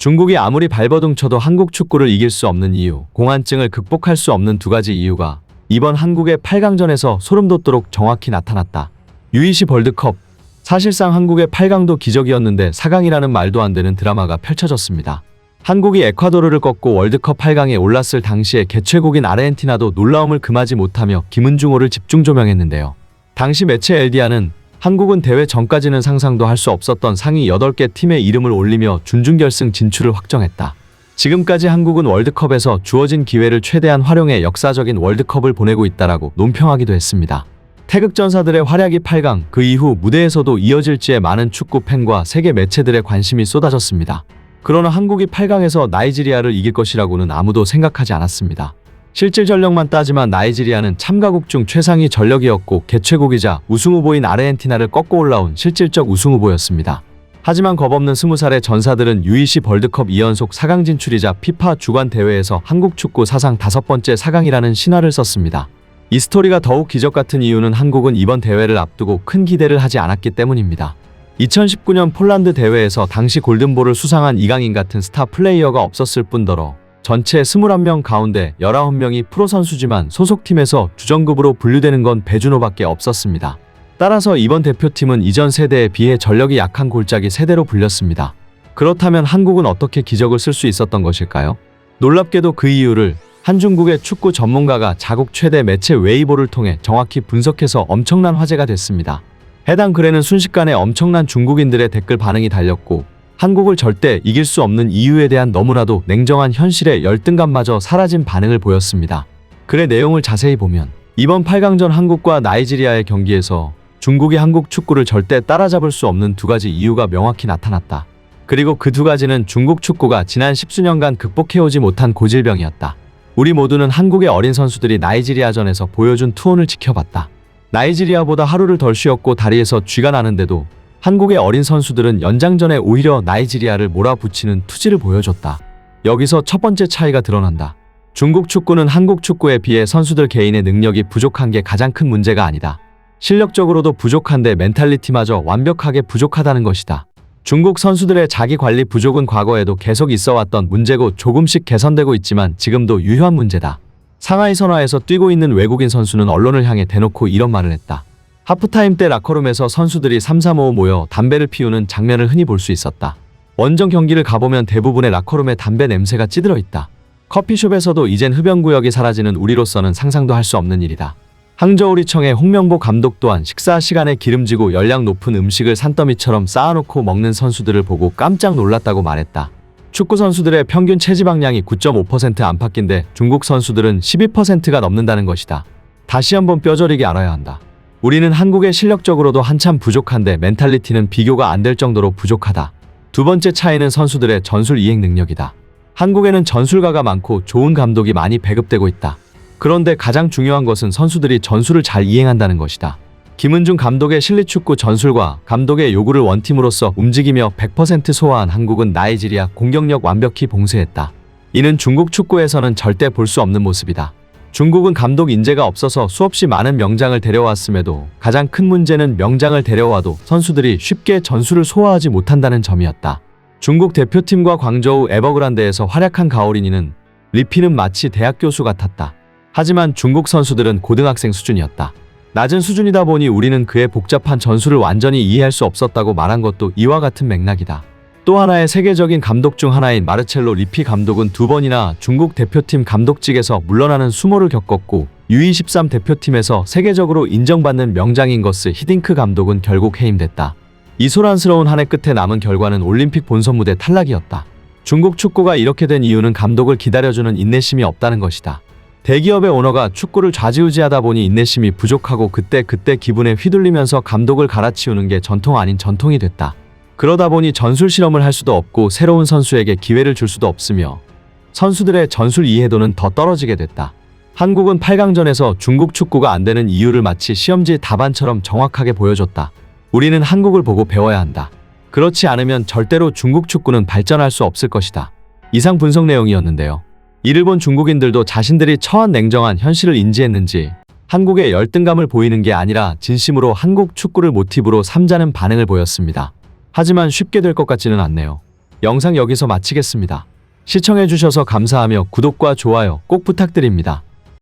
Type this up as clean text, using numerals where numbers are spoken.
중국이 아무리 발버둥 쳐도 한국 축구를 이길 수 없는 이유, 공안증을 극복할 수 없는 두 가지 이유가 이번 한국의 8강전에서 소름 돋도록 정확히 나타났다. U20 월드컵. 사실상 한국의 8강도 기적이었는데 4강이라는 말도 안 되는 드라마가 펼쳐졌습니다. 한국이 에콰도르를 꺾고 월드컵 8강에 올랐을 당시에 개최국인 아르헨티나도 놀라움을 금하지 못하며 김은중호를 집중 조명했는데요. 당시 매체 엘디아는 한국은 대회 전까지는 상상도 할 수 없었던 상위 8개 팀의 이름을 올리며 준중결승 진출을 확정했다. 지금까지 한국은 월드컵에서 주어진 기회를 최대한 활용해 역사적인 월드컵을 보내고 있다라고 논평하기도 했습니다. 태극전사들의 활약이 8강, 그 이후 무대에서도 이어질지에 많은 축구 팬과 세계 매체들의 관심이 쏟아졌습니다. 그러나 한국이 8강에서 나이지리아를 이길 것이라고는 아무도 생각하지 않았습니다. 실질 전력만 따지면 나이지리아는 참가국 중 최상위 전력이었고 개최국이자 우승후보인 아르헨티나를 꺾고 올라온 실질적 우승후보였습니다. 하지만 겁없는 20살의 전사들은 U20 월드컵 2연속 4강 진출이자 피파 주관 대회에서 한국 축구 사상 5번째 4강이라는 신화를 썼습니다. 이 스토리가 더욱 기적 같은 이유는 한국은 이번 대회를 앞두고 큰 기대를 하지 않았기 때문입니다. 2019년 폴란드 대회에서 당시 골든볼을 수상한 이강인 같은 스타 플레이어가 없었을 뿐더러 전체 21명 가운데 19명이 프로 선수지만 소속팀에서 주전급으로 분류되는 건 배준호밖에 없었습니다. 따라서 이번 대표팀은 이전 세대에 비해 전력이 약한 골짜기 세대로 불렸습니다. 그렇다면 한국은 어떻게 기적을 쓸 수 있었던 것일까요? 놀랍게도 그 이유를 한중국의 축구 전문가가 자국 최대 매체 웨이보를 통해 정확히 분석해서 엄청난 화제가 됐습니다. 해당 글에는 순식간에 엄청난 중국인들의 댓글 반응이 달렸고 한국을 절대 이길 수 없는 이유에 대한 너무나도 냉정한 현실의 열등감마저 사라진 반응을 보였습니다. 글의 내용을 자세히 보면 이번 8강전 한국과 나이지리아의 경기에서 중국이 한국 축구를 절대 따라잡을 수 없는 두 가지 이유가 명확히 나타났다. 그리고 그 두 가지는 중국 축구가 지난 10수년간 극복해오지 못한 고질병이었다. 우리 모두는 한국의 어린 선수들이 나이지리아전에서 보여준 투혼을 지켜봤다. 나이지리아보다 하루를 덜 쉬었고 다리에서 쥐가 나는데도 한국의 어린 선수들은 연장전에 오히려 나이지리아를 몰아붙이는 투지를 보여줬다. 여기서 첫 번째 차이가 드러난다. 중국 축구는 한국 축구에 비해 선수들 개인의 능력이 부족한 게 가장 큰 문제가 아니다. 실력적으로도 부족한데 멘탈리티마저 완벽하게 부족하다는 것이다. 중국 선수들의 자기 관리 부족은 과거에도 계속 있어왔던 문제고 조금씩 개선되고 있지만 지금도 유효한 문제다. 상하이 선화에서 뛰고 있는 외국인 선수는 언론을 향해 대놓고 이런 말을 했다. 하프타임 때 라커룸에서 선수들이 3-3-5 모여 담배를 피우는 장면을 흔히 볼 수 있었다. 원정 경기를 가보면 대부분의 라커룸에 담배 냄새가 찌들어 있다. 커피숍에서도 이젠 흡연구역이 사라지는 우리로서는 상상도 할 수 없는 일이다. 항저우리청의 홍명보 감독 또한 식사 시간에 기름지고 열량 높은 음식을 산더미처럼 쌓아놓고 먹는 선수들을 보고 깜짝 놀랐다고 말했다. 축구 선수들의 평균 체지방량이 9.5% 안팎인데 중국 선수들은 12%가 넘는다는 것이다. 다시 한번 뼈저리게 알아야 한다. 우리는 한국의 실력적으로도 한참 부족한데 멘탈리티는 비교가 안 될 정도로 부족하다. 두 번째 차이는 선수들의 전술 이행 능력이다. 한국에는 전술가가 많고 좋은 감독이 많이 배급되고 있다. 그런데 가장 중요한 것은 선수들이 전술을 잘 이행한다는 것이다. 김은중 감독의 실리축구 전술과 감독의 요구를 원팀으로서 움직이며 100% 소화한 한국은 나이지리아 공격력 완벽히 봉쇄했다. 이는 중국 축구에서는 절대 볼 수 없는 모습이다. 중국은 감독 인재가 없어서 수없이 많은 명장을 데려왔음에도 가장 큰 문제는 명장을 데려와도 선수들이 쉽게 전술을 소화하지 못한다는 점이었다. 중국 대표팀과 광저우 에버그란데에서 활약한 가오리니는 리피는 마치 대학 교수 같았다. 하지만 중국 선수들은 고등학생 수준이었다. 낮은 수준이다 보니 우리는 그의 복잡한 전술을 완전히 이해할 수 없었다고 말한 것도 이와 같은 맥락이다. 또 하나의 세계적인 감독 중 하나인 마르첼로 리피 감독은 2번이나 중국 대표팀 감독직에서 물러나는 수모를 겪었고 U23 대표팀에서 세계적으로 인정받는 명장인 거스 히딩크 감독은 결국 해임됐다. 이 소란스러운 한 해 끝에 남은 결과는 올림픽 본선 무대 탈락이었다. 중국 축구가 이렇게 된 이유는 감독을 기다려주는 인내심이 없다는 것이다. 대기업의 오너가 축구를 좌지우지하다 보니 인내심이 부족하고 그때 기분에 휘둘리면서 감독을 갈아치우는 게 전통 아닌 전통이 됐다. 그러다 보니 전술 실험을 할 수도 없고 새로운 선수에게 기회를 줄 수도 없으며 선수들의 전술 이해도는 더 떨어지게 됐다. 한국은 8강전에서 중국 축구가 안 되는 이유를 마치 시험지 답안처럼 정확하게 보여줬다. 우리는 한국을 보고 배워야 한다. 그렇지 않으면 절대로 중국 축구는 발전할 수 없을 것이다. 이상 분석 내용이었는데요. 이를 본 중국인들도 자신들이 처한 냉정한 현실을 인지했는지 한국의 열등감을 보이는 게 아니라 진심으로 한국 축구를 모티브로 삼자는 반응을 보였습니다. 하지만 쉽게 될 것 같지는 않네요. 영상 여기서 마치겠습니다. 시청해주셔서 감사하며 구독과 좋아요 꼭 부탁드립니다.